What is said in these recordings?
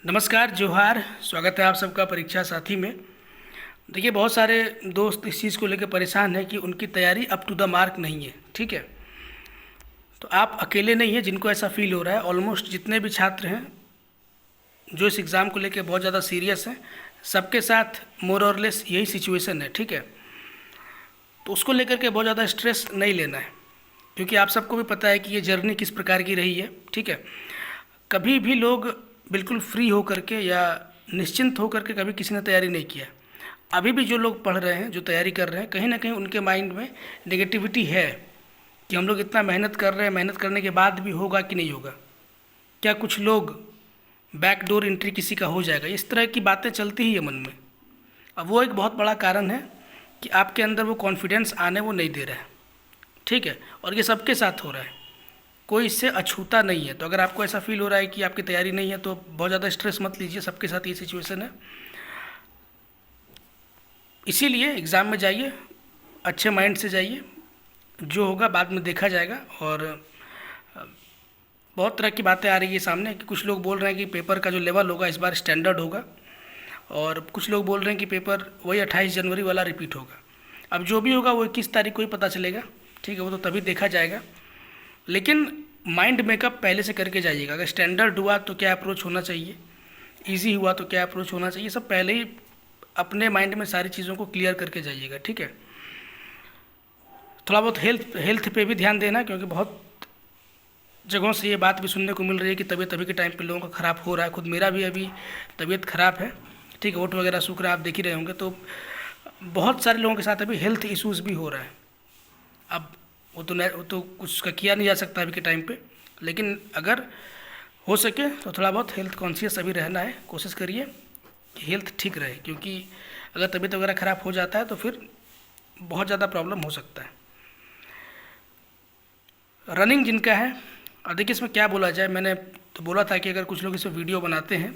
नमस्कार, जोहार। स्वागत है आप सबका परीक्षा साथी में। देखिए, बहुत सारे दोस्त इस चीज़ को लेकर परेशान हैं कि उनकी तैयारी अप टू द मार्क नहीं है। ठीक है, तो आप अकेले नहीं हैं जिनको ऐसा फील हो रहा है। ऑलमोस्ट जितने भी छात्र हैं जो इस एग्ज़ाम को लेकर बहुत ज़्यादा सीरियस हैं, सबके साथ मोर और लेस यही सिचुएशन है। ठीक है, तो उसको लेकर के बहुत ज़्यादा स्ट्रेस नहीं लेना है, क्योंकि आप सबको भी पता है कि ये जर्नी किस प्रकार की रही है। ठीक है, कभी भी लोग बिल्कुल फ्री होकर के या निश्चिंत होकर के कभी किसी ने तैयारी नहीं किया। अभी भी जो लोग पढ़ रहे हैं, जो तैयारी कर रहे हैं, कहीं ना कहीं उनके माइंड में नेगेटिविटी है कि हम लोग इतना मेहनत कर रहे हैं, मेहनत करने के बाद भी होगा कि नहीं होगा, क्या कुछ लोग बैकडोर एंट्री किसी का हो जाएगा। इस तरह की बातें चलती ही है मन में। अब वो एक बहुत बड़ा कारण है कि आपके अंदर वो कॉन्फिडेंस आने वो नहीं दे रहा है। ठीक है, और ये सबके साथ हो रहा है, कोई इससे अछूता नहीं है। तो अगर आपको ऐसा फील हो रहा है कि आपकी तैयारी नहीं है तो बहुत ज़्यादा स्ट्रेस मत लीजिए, सबके साथ ये सिचुएशन है। इसीलिए एग्ज़ाम में जाइए, अच्छे माइंड से जाइए, जो होगा बाद में देखा जाएगा। और बहुत तरह की बातें आ रही है सामने कि कुछ लोग बोल रहे हैं कि पेपर का जो लेवल होगा इस बार स्टैंडर्ड होगा, और कुछ लोग बोल रहे हैं कि पेपर वही 28 जनवरी वाला रिपीट होगा। अब जो भी होगा वो 21 तारीख को ही पता चलेगा। ठीक है, वो तो तभी देखा जाएगा। लेकिन माइंड मेकअप पहले से करके जाइएगा। अगर स्टैंडर्ड हुआ तो क्या अप्रोच होना चाहिए, इजी हुआ तो क्या अप्रोच होना चाहिए, सब पहले ही अपने माइंड में सारी चीज़ों को क्लियर करके जाइएगा। ठीक है, थोड़ा बहुत हेल्थ पे भी ध्यान देना, क्योंकि बहुत जगहों से ये बात भी सुनने को मिल रही है कि तबीयत अभी के टाइम पे लोगों का ख़राब हो रहा है। खुद मेरा भी अभी तबीयत ख़राब है। ठीक है, ओट वगैरह सूख रहा है, आप देख ही रहे होंगे। तो बहुत सारे लोगों के साथ अभी हेल्थ इश्यूज़ भी हो रहा है। अब वो तो कुछ का किया नहीं जा सकता अभी के टाइम पे, लेकिन अगर हो सके तो थोड़ा बहुत हेल्थ कॉन्शियस अभी रहना है। कोशिश करिए कि हेल्थ ठीक रहे, क्योंकि अगर तबीयत वगैरह ख़राब हो जाता है तो फिर बहुत ज़्यादा प्रॉब्लम हो सकता है। रनिंग जिनका है, और देखिए इसमें क्या बोला जाए, मैंने तो बोला था कि अगर कुछ लोग इसमें वीडियो बनाते हैं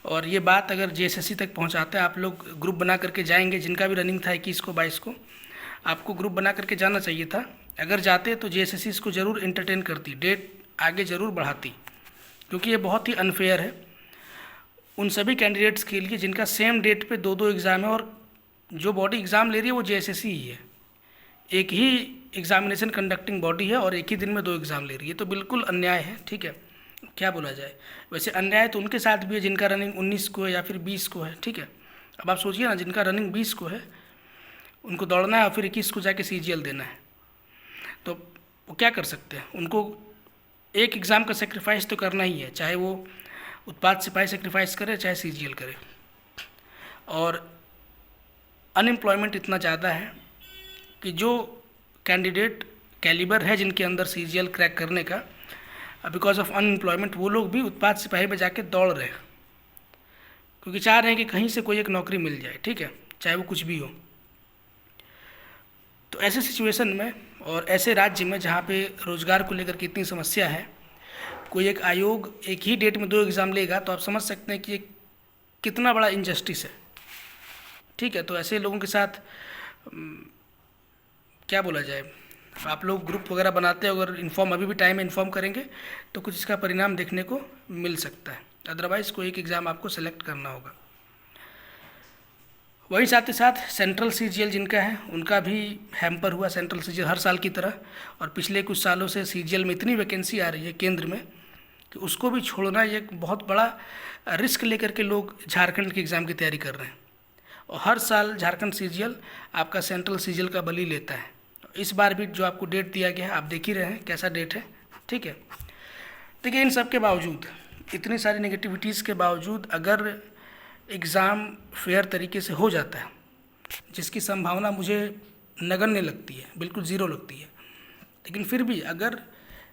और ये बात अगर जेएसएससी तक पहुंचाते हैं, आप लोग ग्रुप बना करके जाएंगे, जिनका भी रनिंग था 21 को 22 को, आपको ग्रुप बना करके जाना चाहिए था। अगर जाते तो जेएसएससी इसको ज़रूर एंटरटेन करती, डेट आगे ज़रूर बढ़ाती, क्योंकि ये बहुत ही अनफेयर है उन सभी कैंडिडेट्स के लिए जिनका सेम डेट पे दो दो एग्ज़ाम है, और जो बॉडी एग्ज़ाम ले रही है वो जेएसएससी ही है। एक ही एग्जामिनेशन कंडक्टिंग बॉडी है और एक ही दिन में दो एग्ज़ाम ले रही है, तो बिल्कुल अन्याय है। ठीक है, क्या बोला जाए, वैसे अन्याय तो उनके साथ भी है जिनका रनिंग 19 को है या फिर 20 को है। ठीक है, अब आप सोचिए ना, जिनका रनिंग 20 को है उनको दौड़ना है और फिर 21 को जाके सीजीएल देना है, तो वो क्या कर सकते हैं। उनको एक एग्ज़ाम का सेक्रीफाइस तो करना ही है, चाहे वो उत्पाद सिपाही सेक्रीफाइस करे चाहे सीजीएल करे। और अनएम्प्लॉयमेंट इतना ज़्यादा है कि जो कैंडिडेट कैलिबर है जिनके अंदर सीजीएल क्रैक करने का, बिकॉज ऑफ अनएम्प्लॉयमेंट वो लोग भी उत्पाद सिपाही में जाके दौड़ रहे हैं, क्योंकि चाह रहे हैं कि कहीं से कोई एक नौकरी मिल जाए। ठीक है, चाहे वो कुछ भी हो। तो ऐसे सिचुएशन में और ऐसे राज्य में जहाँ पे रोज़गार को लेकर के इतनी समस्या है, कोई एक आयोग एक ही डेट में दो एग्ज़ाम लेगा, तो आप समझ सकते हैं कि ये कितना बड़ा इनजस्टिस है। ठीक है, तो ऐसे लोगों के साथ क्या बोला जाए, आप लोग ग्रुप वगैरह बनाते हैं, अगर इन्फॉर्म अभी भी टाइम में इन्फॉर्म करेंगे तो कुछ इसका परिणाम देखने को मिल सकता है। अदरवाइज़ कोई एक एग्ज़ाम आपको सेलेक्ट करना होगा। वहीं साथ ही साथ सेंट्रल सीजीएल जिनका है उनका भी हैम्पर हुआ, सेंट्रल सीजीएल हर साल की तरह। और पिछले कुछ सालों से सीजीएल में इतनी वैकेंसी आ रही है केंद्र में कि उसको भी छोड़ना ये एक बहुत बड़ा रिस्क लेकर के लोग झारखंड के एग्ज़ाम की तैयारी कर रहे हैं। और हर साल झारखंड सीजीएल आपका सेंट्रल सीजीएल का बलि लेता है। इस बार भी जो आपको डेट दिया गया है आप देख ही रहे हैं कैसा डेट है। ठीक है, देखिए इन सब के बावजूद, इतनी सारी नेगेटिविटीज़ के बावजूद, अगर एग्ज़ाम फेयर तरीके से हो जाता है, जिसकी संभावना मुझे नगण्य लगती है, बिल्कुल ज़ीरो लगती है, लेकिन फिर भी अगर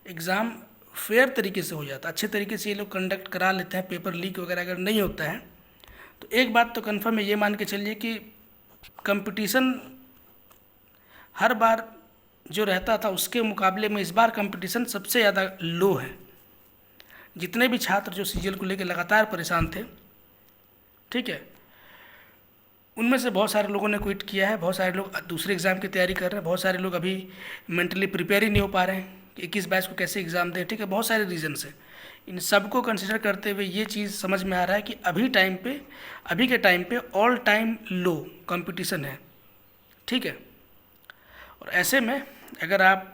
एग्ज़ाम फेयर तरीके से हो जाता, अच्छे तरीके से ये लोग कंडक्ट करा लेते हैं, पेपर लीक वगैरह अगर नहीं होता है, तो एक बात तो कन्फर्म है, ये मान के चलिए कि कंपटीशन हर बार जो रहता था उसके मुकाबले में इस बार कंपटीशन सबसे ज़्यादा लो है। जितने भी छात्र जो सीजीएल को लेकर लगातार परेशान थे, ठीक है, उनमें से बहुत सारे लोगों ने क्विट किया है, बहुत सारे लोग दूसरे एग्ज़ाम की तैयारी कर रहे हैं, बहुत सारे लोग अभी मेंटली प्रिपेयर ही नहीं हो पा रहे हैं कि 21-22 को कैसे एग्ज़ाम दें। ठीक है, बहुत सारे रीज़न से, इन सब को कंसिडर करते हुए ये चीज़ समझ में आ रहा है कि अभी के टाइम पे ऑल टाइम लो कंपटीशन है, ठीक है। और ऐसे में अगर आप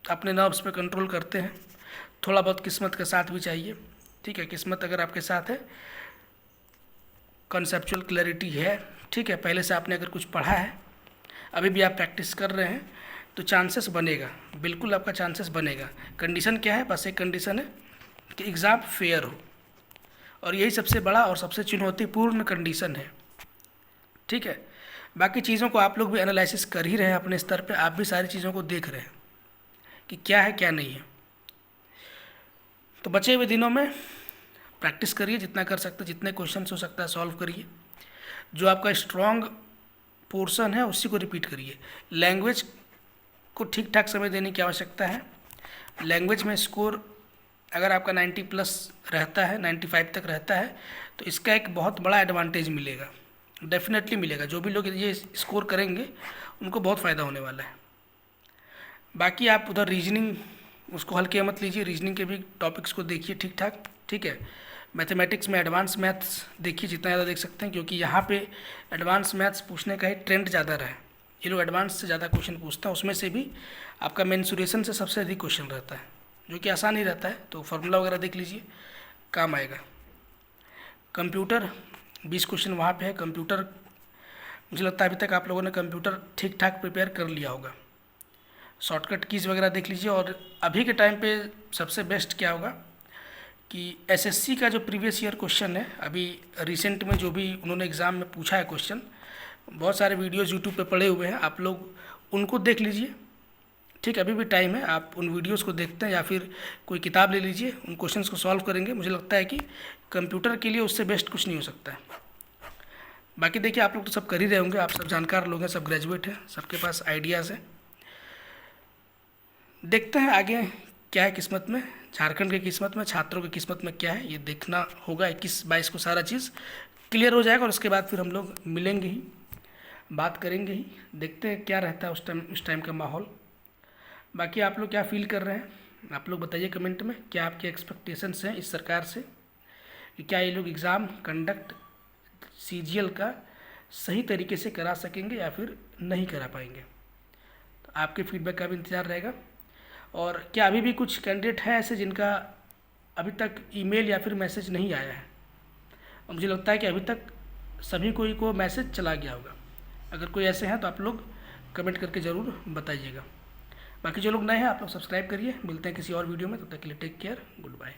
अपने नर्व्स पे कंट्रोल करते हैं, थोड़ा बहुत किस्मत का साथ भी चाहिए, ठीक है। किस्मत अगर आपके साथ है, कॉन्सेप्चुअल क्लैरिटी है, ठीक है, पहले से आपने अगर कुछ पढ़ा है, अभी भी आप प्रैक्टिस कर रहे हैं, तो चांसेस बनेगा, बिल्कुल आपका चांसेस बनेगा। कंडीशन क्या है? बस एक कंडीशन है कि एग्ज़ाम फेयर हो, और यही सबसे बड़ा और सबसे चुनौतीपूर्ण कंडीशन है, ठीक है। बाकी चीज़ों को आप लोग भी एनालिसिस कर ही रहे हैं अपने स्तर पे, आप भी सारी चीज़ों को देख रहे हैं कि क्या है क्या नहीं है। तो बचे हुए दिनों में प्रैक्टिस करिए, जितना कर सकते, जितने क्वेश्चन हो सकता है सॉल्व करिए, जो आपका स्ट्रॉन्ग पोर्शन है उसी को रिपीट करिए। लैंग्वेज को ठीक ठाक समय देने की आवश्यकता है। लैंग्वेज में स्कोर अगर आपका 90 प्लस रहता है, 95 तक रहता है, तो इसका एक बहुत बड़ा एडवांटेज मिलेगा, डेफिनेटली मिलेगा। जो भी लोग ये स्कोर करेंगे उनको बहुत फ़ायदा होने वाला है। बाकी आप उधर रीजनिंग उसको हल्के मत लीजिए, रीजनिंग के भी टॉपिक्स को देखिए ठीक ठाक, ठीक है। मैथमेटिक्स में एडवांस मैथ्स देखिए जितना ज़्यादा देख सकते हैं, क्योंकि यहाँ पे एडवांस मैथ्स पूछने का ही ट्रेंड ज़्यादा रहा है। ये लोग एडवांस से ज़्यादा क्वेश्चन पूछता है, उसमें से भी आपका मेंसुरेशन से सबसे अधिक क्वेश्चन रहता है, जो कि आसान ही रहता है। तो फार्मूला वगैरह देख लीजिए, काम आएगा। कंप्यूटर 20 क्वेश्चन वहाँ पे है। कंप्यूटर मुझे लगता है अभी तक आप लोगों ने कंप्यूटर ठीक ठाक प्रिपेयर कर लिया होगा। शॉर्टकट कीज़ वगैरह देख लीजिए। और अभी के टाइम पे सबसे बेस्ट क्या होगा कि एसएससी का जो प्रीवियस ईयर क्वेश्चन है, अभी रिसेंट में जो भी उन्होंने एग्ज़ाम में पूछा है क्वेश्चन, बहुत सारे वीडियोज़ यूट्यूब पे पड़े हुए हैं, आप लोग उनको देख लीजिए, ठीक है। अभी भी टाइम है, आप उन वीडियोज़ को देखते हैं या फिर कोई किताब ले लीजिए, उन क्वेश्चंस को सॉल्व करेंगे। मुझे लगता है कि कंप्यूटर के लिए उससे बेस्ट कुछ नहीं हो सकता है। बाकी देखिए, आप लोग तो सब कर ही रहे होंगे, आप सब जानकार लोग हैं, सब ग्रेजुएट हैं, सबके पास आइडियाज़ हैं। देखते हैं आगे क्या है किस्मत में, झारखंड की किस्मत में, छात्रों की किस्मत में क्या है, ये देखना होगा। 21-22 को सारा चीज़ क्लियर हो जाएगा और उसके बाद फिर हम लोग मिलेंगे ही, बात करेंगे ही, देखते हैं क्या रहता है उस टाइम का माहौल। बाकी आप लोग क्या फील कर रहे हैं, आप लोग बताइए कमेंट में, क्या आपके एक्सपेक्टेशंस हैं इस सरकार से कि क्या ये लोग एग्ज़ाम कंडक्ट सीजीएल का सही तरीके से करा सकेंगे या फिर नहीं करा पाएंगे। तो आपके फीडबैक का भी इंतज़ार रहेगा। और क्या अभी भी कुछ कैंडिडेट हैं ऐसे जिनका अभी तक ईमेल या फिर मैसेज नहीं आया है? और मुझे लगता है कि अभी तक सभी कोई को मैसेज चला गया होगा। अगर कोई ऐसे हैं तो आप लोग कमेंट करके ज़रूर बताइएगा। बाकी जो लोग नए हैं आप लोग सब्सक्राइब करिए। मिलते हैं किसी और वीडियो में, तब तक के लिए टेक केयर, गुड बाय।